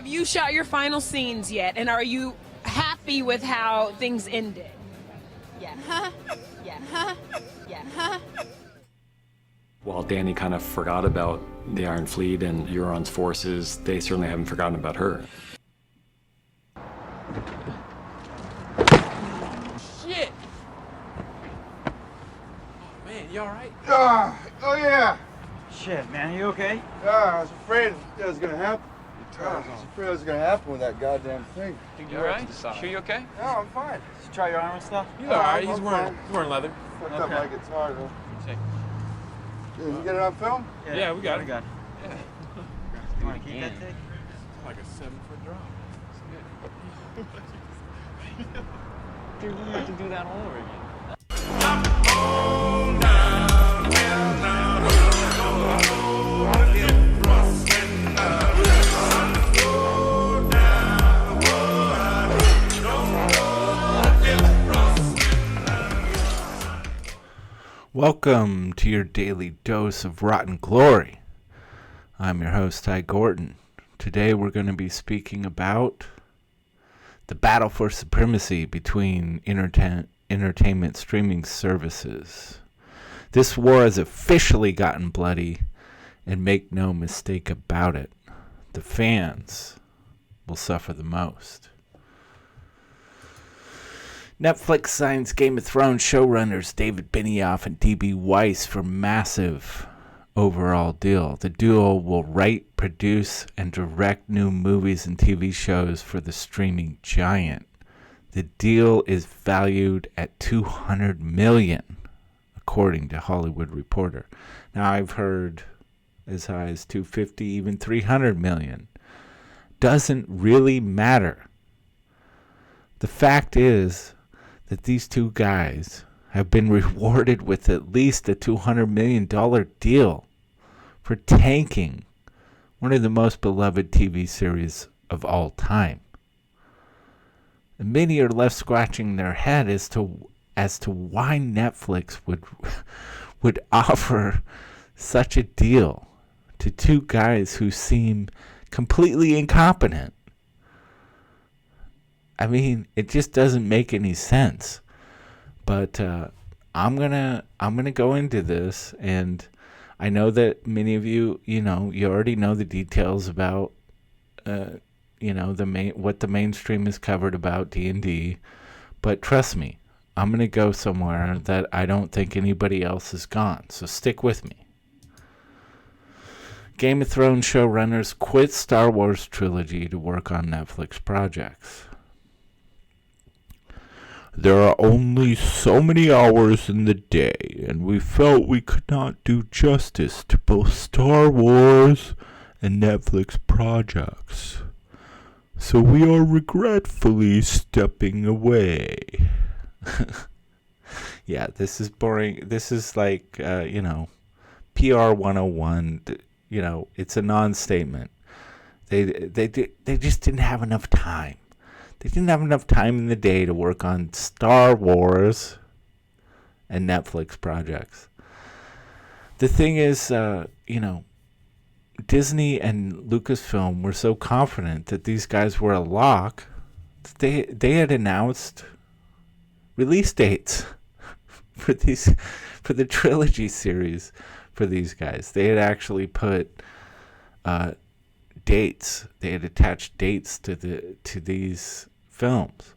have you shot your final scenes yet? And are you happy with how things ended? Yeah. Yeah. Yeah. While Danny kind of forgot about the Iron Fleet and Euron's forces, they certainly haven't forgotten about her. Shit! Oh, man, you all right? Oh yeah. Shit, man, you okay? I was afraid that was gonna happen. I was afraid it was gonna happen with that goddamn thing. You all right? Sure you okay? No, I'm fine. Did you try your arm and stuff? He's all right. I'm He's fine. wearing leather. Fucked up my guitar though. See. Did you get it on film? Yeah, we got it. Yeah. You want to keep that thing? Like a 7-foot drop. Dude, we have to do that all over again. Welcome to your daily dose of rotten glory. I'm your host, Ty Gorton. Today we're going to be speaking about the battle for supremacy between entertainment streaming services. This war has officially gotten bloody, and make no mistake about it, the fans will suffer the most. Netflix signs Game of Thrones showrunners David Benioff and D.B. Weiss for massive overall deal. The duo will write, produce, and direct new movies and TV shows for the streaming giant. The deal is valued at $200 million, according to Hollywood Reporter. Now, I've heard as high as $250, even $300 million. Doesn't really matter. The fact is that these two guys have been rewarded with at least a $200 million deal for tanking one of the most beloved TV series of all time. And many are left scratching their head as to why Netflix would offer such a deal to two guys who seem completely incompetent. I mean, it just doesn't make any sense. But I'm gonna go into this, and I know that many of you, you already know the details about, what the mainstream has covered about D&D. But trust me, I'm gonna go somewhere that I don't think anybody else has gone. So stick with me. Game of Thrones showrunners quit Star Wars trilogy to work on Netflix projects. There are only so many hours in the day, and we felt we could not do justice to both Star Wars and Netflix projects. So we are regretfully stepping away. Yeah, this is boring. This is like, PR 101. It's a non-statement. They just didn't have enough time. They didn't have enough time in the day to work on Star Wars and Netflix projects. The thing is, Disney and Lucasfilm were so confident that these guys were a lock. They had announced release dates for the trilogy series for these guys. They had actually put dates. They had attached dates to these films,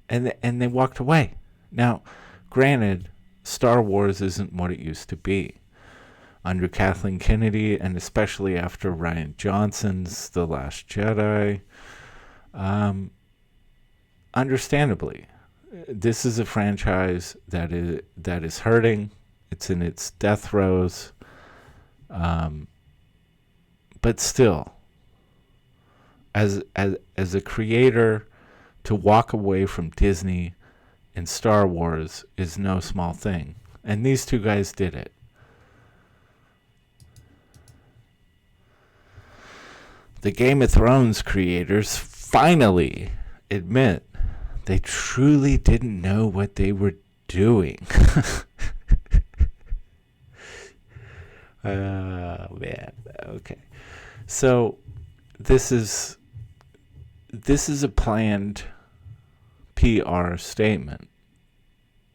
and they walked away. Now, granted, Star Wars isn't what it used to be under Kathleen Kennedy, and especially after Rian Johnson's The Last Jedi. Understandably, this is a franchise that is hurting. It's in its death throes. But still, as a creator, to walk away from Disney and Star Wars is no small thing. And these two guys did it. The Game of Thrones creators finally admit they truly didn't know what they were doing. Oh, man. Okay. So this is this is a planned PR statement.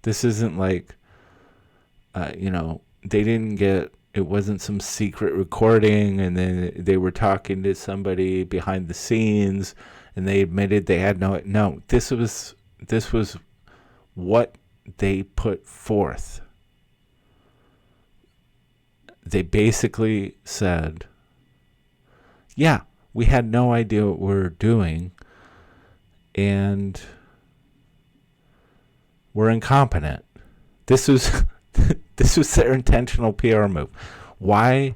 This isn't like, they didn't get, it wasn't some secret recording and then they were talking to somebody behind the scenes and they admitted they had no, this was what they put forth. They basically said, yeah, we had no idea what we were doing and we're incompetent. This was their intentional PR move. Why?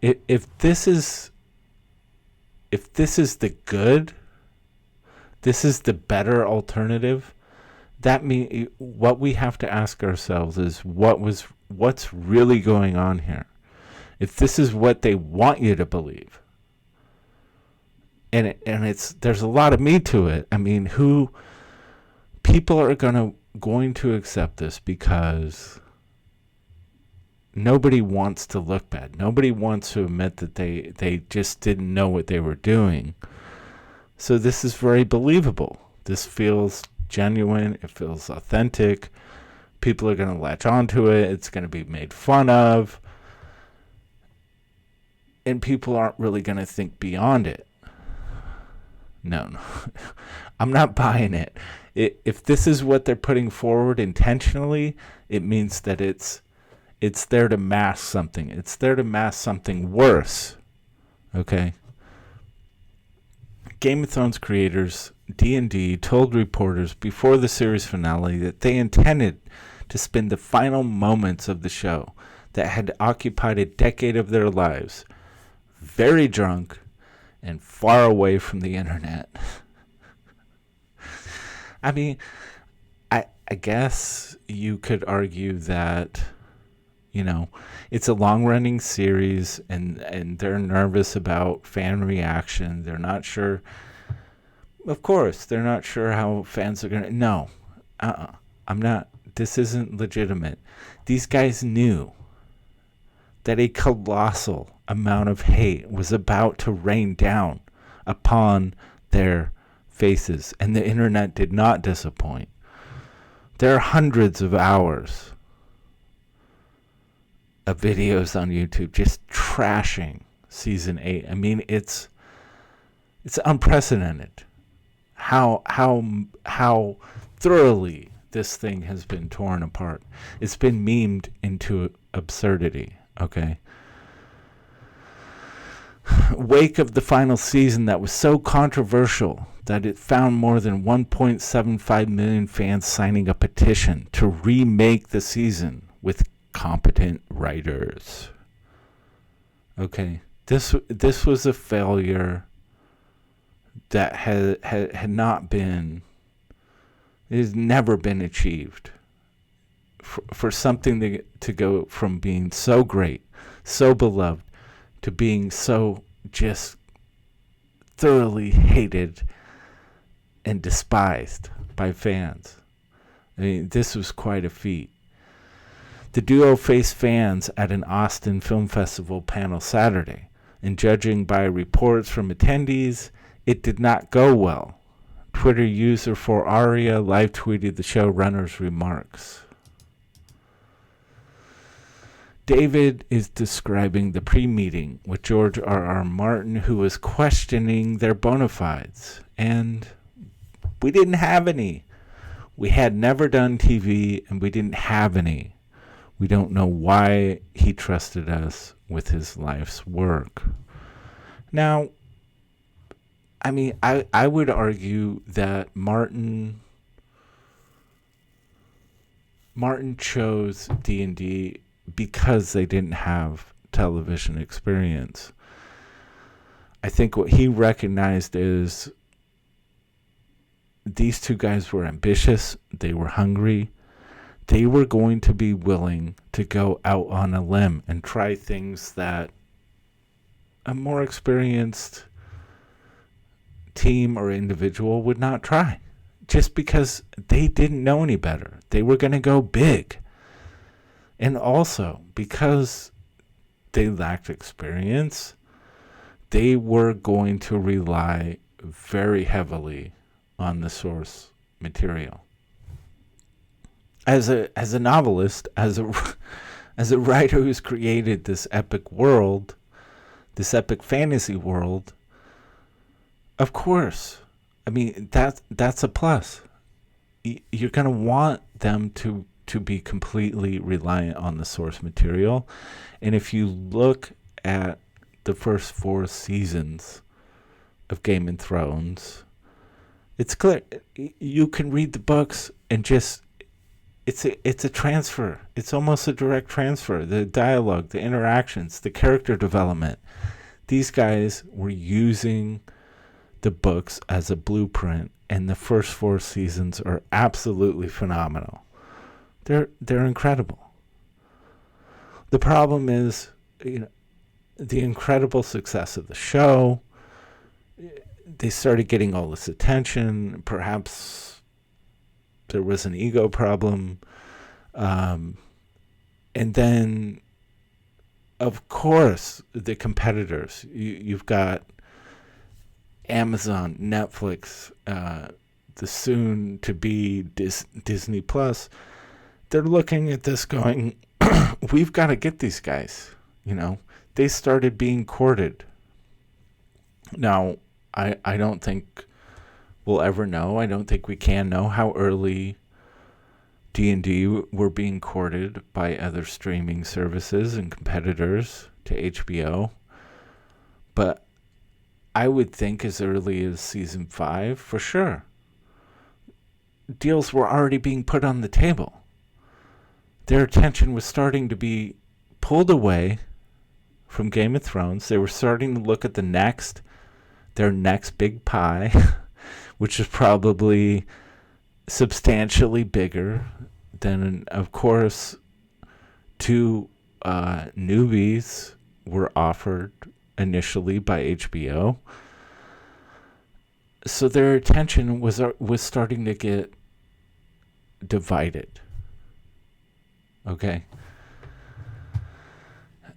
If this is the good, this is the better alternative. That means what we have to ask ourselves is what's really going on here. If this is what they want you to believe, and there's a lot of meat to it. I mean, people are going to accept this because nobody wants to look bad. Nobody wants to admit that they just didn't know what they were doing. So this is very believable. This feels genuine. It feels authentic. People are going to latch onto it. It's going to be made fun of. And people aren't really going to think beyond it. No. I'm not buying it. If this is what they're putting forward intentionally, it means that it's there to mask something. It's there to mask something worse. Okay? Game of Thrones creators D&D told reporters before the series finale that they intended to spend the final moments of the show that had occupied a decade of their lives very drunk and far away from the internet. I mean, I guess you could argue that, it's a long-running series and they're nervous about fan reaction. They're not sure. Of course, they're not sure how fans are going to. No, I'm not. This isn't legitimate. These guys knew that a colossal amount of hate was about to rain down upon their faces, and the internet did not disappoint. There are hundreds of hours of videos on YouTube just trashing season 8. I mean, it's unprecedented how thoroughly this thing has been torn apart. It's been memed into absurdity. Okay. Wake of the final season that was so controversial that it found more than 1.75 million fans signing a petition to remake the season with competent writers. Okay, this was a failure that had not been, it has never been achieved. For something to go from being so great, so beloved, to being so just thoroughly hated and despised by fans. I mean, this was quite a feat. The duo faced fans at an Austin Film Festival panel Saturday, and judging by reports from attendees, it did not go well. Twitter user for Aria live tweeted the showrunner's remarks. David is describing the pre-meeting with George R.R. Martin, who was questioning their bona fides. And we didn't have any. We had never done TV, and we didn't have any. We don't know why he trusted us with his life's work. Now, I mean, I would argue that Martin chose D&D because they didn't have television experience. I think what he recognized is these two guys were ambitious, they were hungry, they were going to be willing to go out on a limb and try things that a more experienced team or individual would not try, just because they didn't know any better. They were going to go big. And also, because they lacked experience, they were going to rely very heavily on the source material. As a novelist, as a writer who's created this epic world, this epic fantasy world, of course, I mean that's a plus. You're gonna want them to be completely reliant on the source material, and if you look at the first 4 seasons of Game of Thrones, it's clear you can read the books and just it's a transfer. It's almost a direct transfer. The dialogue, the interactions, the character development. These guys were using the books as a blueprint, and the first 4 seasons are absolutely phenomenal. They're incredible. The problem is, the incredible success of the show. They started getting all this attention. Perhaps there was an ego problem. And then, of course, the competitors. You've got Amazon, Netflix, the soon-to-be Disney Plus. They're looking at this going, we've got to get these guys. They started being courted. Now, I don't think we'll ever know. I don't think we can know how early D&D were being courted by other streaming services and competitors to HBO. But I would think as early as season 5, for sure. Deals were already being put on the table. Their attention was starting to be pulled away from Game of Thrones. They were starting to look at their next big pie, which is probably substantially bigger than, of course, 2 newbies were offered initially by HBO. So their attention was starting to get divided. Okay.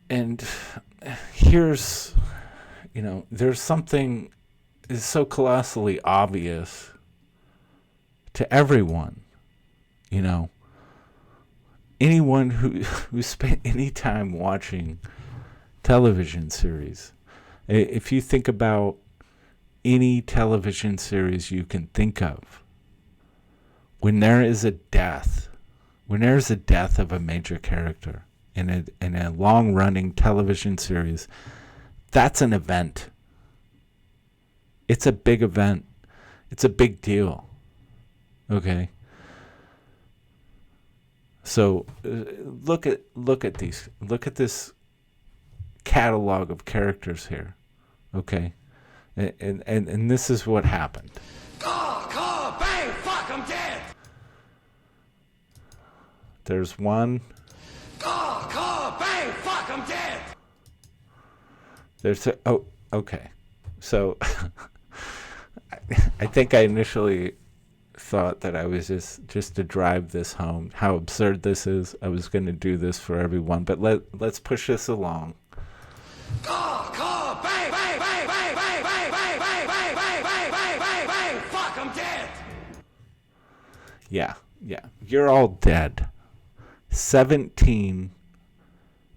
And here's, there's something is so colossally obvious to everyone. Anyone who spent any time watching television series, if you think about any television series you can think of, when there is a death of a major character in a long-running television series, that's an event. It's a big event. It's a big deal. Okay. So look at this catalog of characters here. Okay. And this is what happened. Call, bang, fuck, I'm dead. There's one. Call, bang, fuck, I'm dead. There's okay. So I think I initially thought that I was just to drive this home, how absurd this is. I was going to do this for everyone, but let's push this along. Call, bang, bang, bang, bang, bang, bang, bang, bang, bang, bang, bang, bang, bang, bang, fuck, I'm dead. Yeah, you're all dead. 17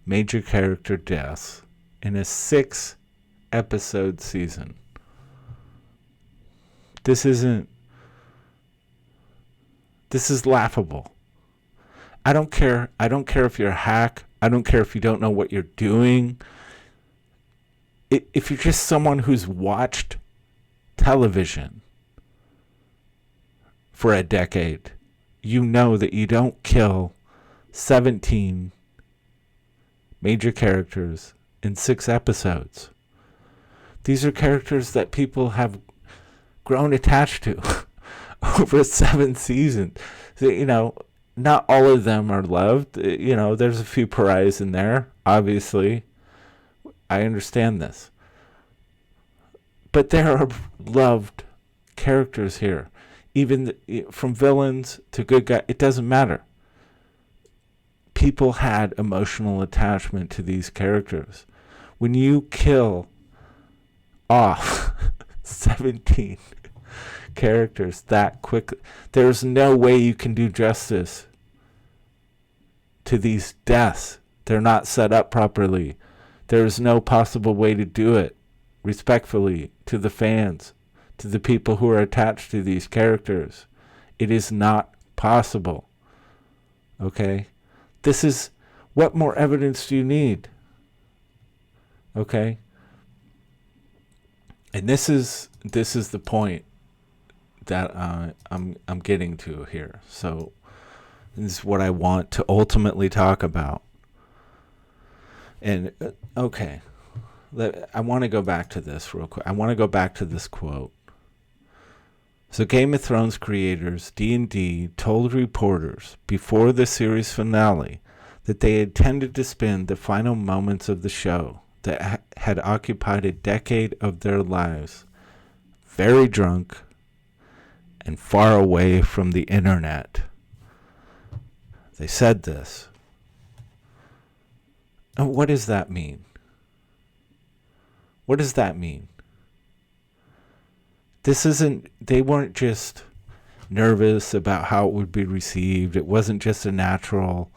major character deaths in a 6-episode season. This is laughable. I don't care if you're a hack. I don't care if you don't know what you're doing. If you're just someone who's watched television for a decade, you know that you don't kill 17 major characters in 6 episodes. These are characters that people have grown attached to over 7 seasons. So, not all of them are loved. There's a few pariahs in there, obviously. I understand this. But there are loved characters here. Even from villains to good guys, it doesn't matter. People had emotional attachment to these characters. When you kill off 17 characters that quickly. There's no way you can do justice to these deaths. They're not set up properly. There's no possible way to do it respectfully to the fans, to the people who are attached to these characters. It is not possible. Okay? This is, what more evidence do you need? Okay? And this is the point that I'm getting to here. So this is what I want to ultimately talk about. And okay, I want to go back to this real quick. I want to go back to this quote. So Game of Thrones creators D&D told reporters before the series finale that they intended to spend the final moments of the show that had occupied a decade of their lives very drunk and far away from the internet. They said this. And what does that mean? What does that mean? They weren't just nervous about how it would be received. It wasn't just a natural,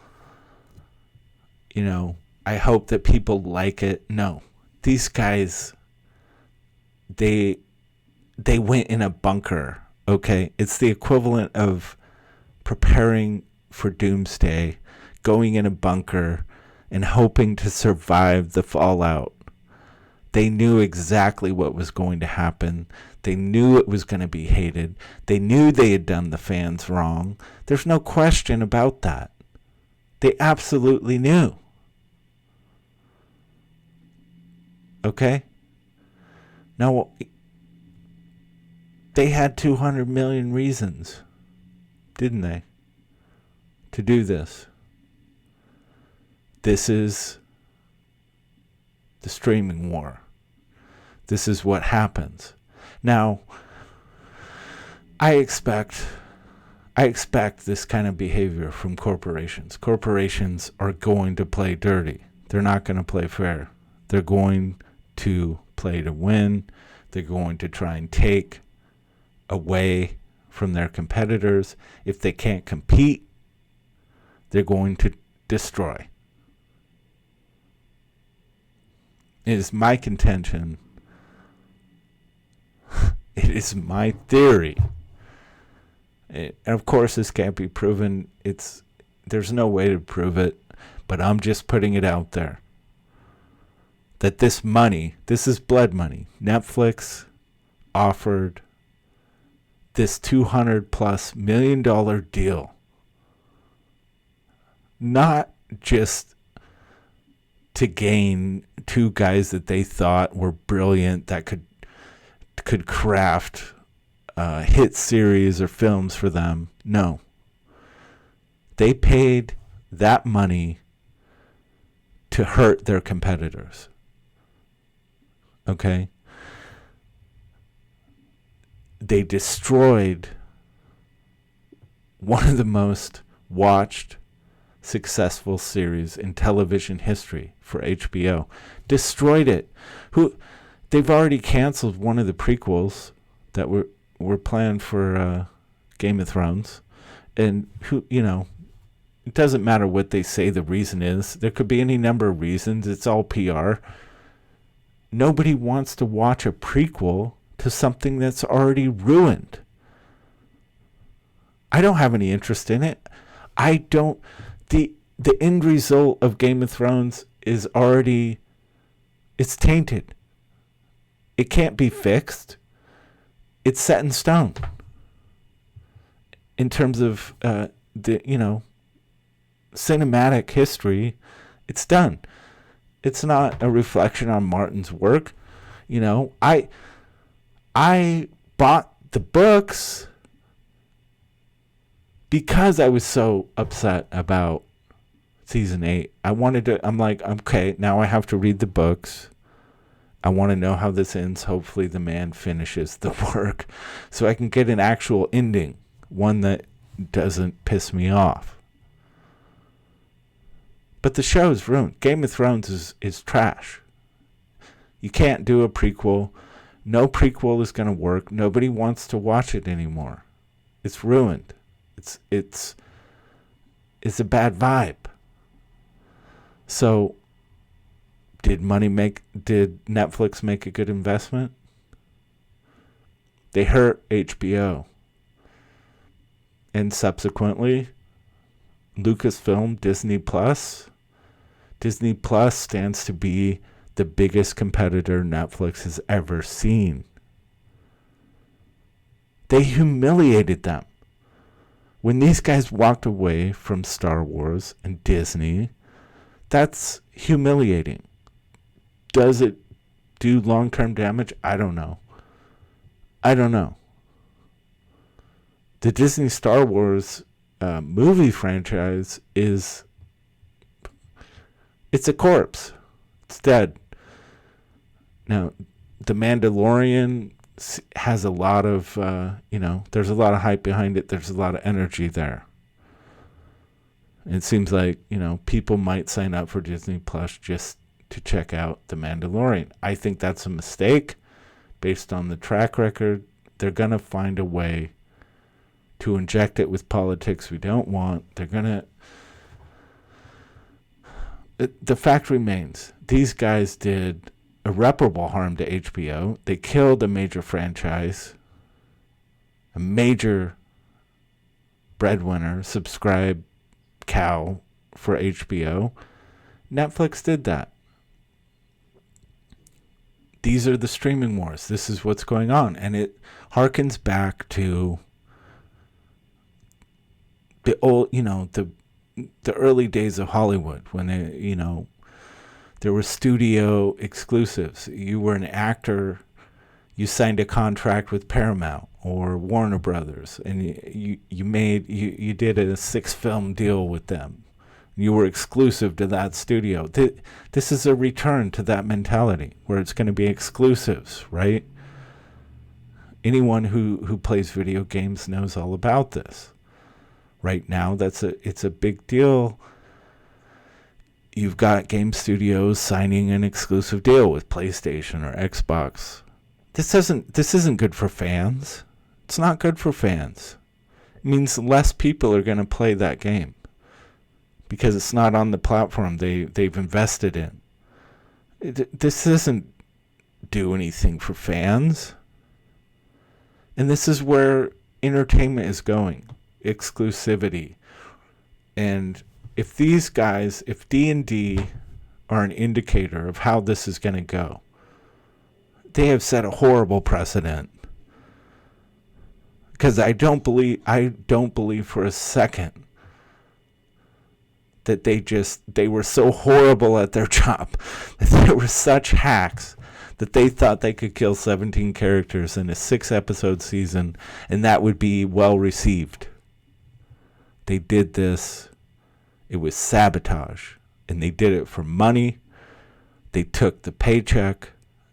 I hope that people like it. No. These guys, they went in a bunker, okay? It's the equivalent of preparing for doomsday, going in a bunker, and hoping to survive the fallout. They knew exactly what was going to happen. They knew it was going to be hated. They knew they had done the fans wrong. There's no question about that. They absolutely knew. Okay? Now, they had 200 million reasons, didn't they, to do this? This is the streaming war. This is what happens. Now, I expect this kind of behavior from corporations. Corporations are going to play dirty. They're not going to play fair. They're going to play to win. They're going to try and take away from their competitors. If they can't compete, they're going to destroy. It is my contention. It is my theory. And of course, this can't be proven. There's no way to prove it, but I'm just putting it out there. That this money, this is blood money. Netflix offered this $200+ million deal. Not just to gain two guys that they thought were brilliant that could craft hit series or films for them. No. They paid that money to hurt their competitors. Okay? They destroyed one of the most watched, successful series in television history for HBO. Destroyed it. They've already canceled one of the prequels that were planned for Game of Thrones. And it doesn't matter what they say the reason is. There could be any number of reasons. It's all PR. Nobody wants to watch a prequel to something that's already ruined. I don't have any interest in it. The end result of Game of Thrones is already, it's tainted. It can't be fixed. It's set in stone. In terms of the cinematic history, it's done. It's not a reflection on Martin's work. I bought the books because I was so upset about season 8. I'm like, okay, now I have to read the books. I want to know how this ends. Hopefully the man finishes the work so I can get an actual ending, one that doesn't piss me off. But the show is ruined. Game of Thrones is trash. You can't do a prequel. No prequel is going to work. Nobody wants to watch it anymore. It's ruined. It's a bad vibe. So, did Netflix make a good investment? They hurt HBO. And subsequently, Lucasfilm, Disney Plus stands to be the biggest competitor Netflix has ever seen. They humiliated them. When these guys walked away from Star Wars and Disney, that's humiliating. Does it do long-term damage? I don't know. The Disney Star Wars movie franchise it's a corpse. It's dead. Now, The Mandalorian has a lot of, there's a lot of hype behind it. There's a lot of energy there. It seems like, people might sign up for Disney Plus just to check out The Mandalorian. I think that's a mistake based on the track record. They're going to find a way to inject it with politics we don't want. The fact remains, these guys did irreparable harm to HBO. They killed a major franchise, a major breadwinner, subscribe cow for HBO. Netflix did that. These are the streaming wars. This is what's going on. And it harkens back to the old, the early days of Hollywood when there were studio exclusives. You were an actor, you signed a contract with Paramount or Warner Brothers, and you did a 6-film deal with them. You were exclusive to that studio. This is a return to that mentality where it's going to be exclusives, right? Anyone who plays video games knows all about this. Right now, it's a big deal. You've got game studios signing an exclusive deal with PlayStation or Xbox. This isn't good for fans. It's not good for fans. It means less people are going to play that game because it's not on the platform they've invested in. This doesn't do anything for fans. And this is where entertainment is going. Exclusivity. And if these guys, if D&D are an indicator of how this is going to go, they have set a horrible precedent. Because I don't believe for a second that they were so horrible at their job, that they were such hacks that they thought they could kill 17 characters in a 6-episode season and that would be well received. They did this. It was sabotage. And they did it for money. They took the paycheck.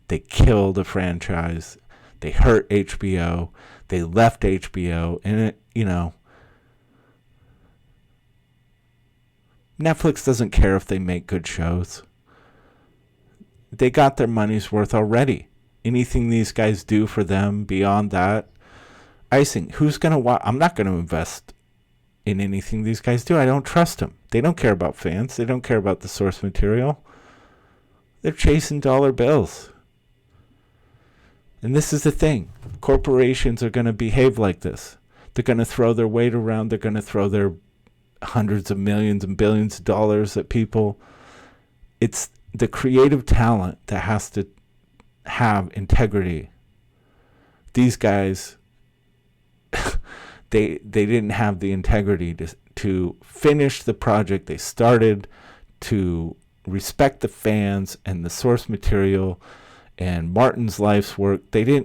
They killed a franchise. They hurt HBO. They left HBO. And Netflix doesn't care if they make good shows. They got their money's worth already. Anything these guys do for them beyond that, icing. Who's going to watch? I'm not going to invest in anything these guys do. I don't trust them. They don't care about fans. They don't care about the source material. They're chasing dollar bills. And this is the thing. Corporations are going to behave like this. They're going to throw their weight around. They're going to throw their hundreds of millions and billions of dollars at people. It's the creative talent that has to have integrity. These guys, they didn't have the integrity to finish the project they started, to respect the fans and the source material and Martin's life's work. They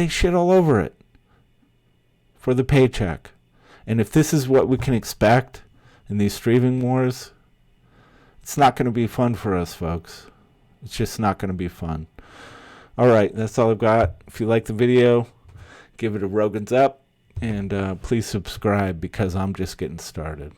shit all over it for the paycheck. And if this is what we can expect in these streaming wars, it's not going to be fun for us, folks. It's just not going to be fun. All right, that's all I've got. If you like the video, give it a Rogan's up, and please subscribe because I'm just getting started.